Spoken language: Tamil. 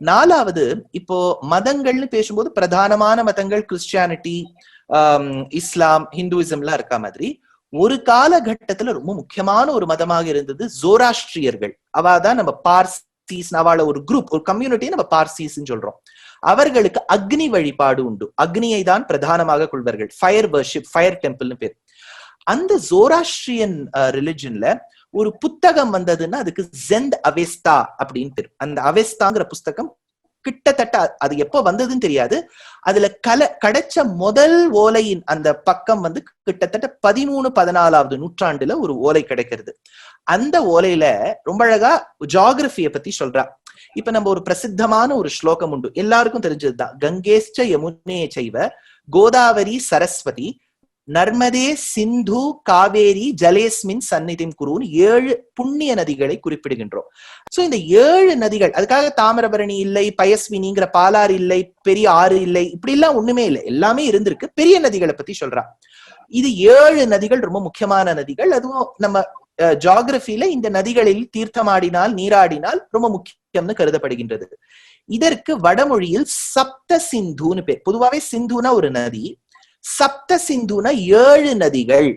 நாலாவது, இப்போ மதங்கள்னு பேசும்போது பிரதானமான மதங்கள் கிறிஸ்டியானிட்டி, இஸ்லாம், ஹிந்துவிசம்லாம் இருக்கா மாதிரி ஒரு காலகட்டத்துல ரொம்ப முக்கியமான ஒரு மதமாக இருந்தது ஜோராஸ்ட்ரியர்கள். அவாதான் நம்ம பார்சீஸ், அவள ஒரு குரூப், ஒரு கம்யூனிட்டியை நம்ம பார்சீஸ் சொல்றோம். அவர்களுக்கு அக்னி வழிபாடு உண்டு. அக்னியை தான் பிரதானமாக கொள்வார்கள். ஃபயர் வர்ஷிப், ஃபயர் டெம்பிள்னு பேர். அந்த ஜோராஸ்ட்ரியன் ரிலிஜன்ல ஒரு புத்தகம் வந்ததுன்னா அதுக்கு ஜெந்த் அவெஸ்தா அப்படின்னு பேர். அந்த அவெஸ்தாங்கிற புஸ்தகம் கிட்டத்தட்ட அது எப்போ வந்ததுன்னு தெரியாது. அதுல கிடைச்ச முதல் ஓலையின் அந்த பக்கம் வந்து கிட்டத்தட்ட 13-14வது நூற்றாண்டுல ஒரு ஓலை கிடைக்கிறது. அந்த ஓலையில ரொம்ப அழகா ஜியாகிரபியை பத்தி சொல்றா. இப்ப நம்ம ஒரு பிரசித்தமான ஒரு ஸ்லோகம் உண்டு, எல்லாருக்கும் தெரிஞ்சதுதான். கங்கேஷ்ச யமுனே சைவ கோதாவரி சரஸ்வதி நர்மதே சிந்து காவேரி ஜலேஸ்மின் சந்நிதிம் குருன்னு 7 புண்ணிய நதிகளை குறிப்பிடுகின்றோம். சோ இந்த 7 நதிகள், அதுக்காக தாமிரபரணி இல்லை, பயஸ்வினிங்கிற பாலாறு இல்லை, பெரிய ஆறு இல்லை, இப்படி எல்லாம் ஒண்ணுமே இல்லை, எல்லாமே இருந்திருக்கு. பெரிய நதிகளை பத்தி சொல்றா. இது 7 நதிகள் ரொம்ப முக்கியமான நதிகள். அதுவும் நம்ம ஜியாகிரபில இந்த நதிகளில் தீர்த்தமாடினால், நீராடினால் ரொம்ப முக்கியம்னு கருதப்படுகின்றது. இதற்கு வடமொழியில் சப்த சிந்துன்னு பேர். பொதுவாவே சிந்துனா ஒரு நதி, சப்த சிந்துனா 7 நதிகள்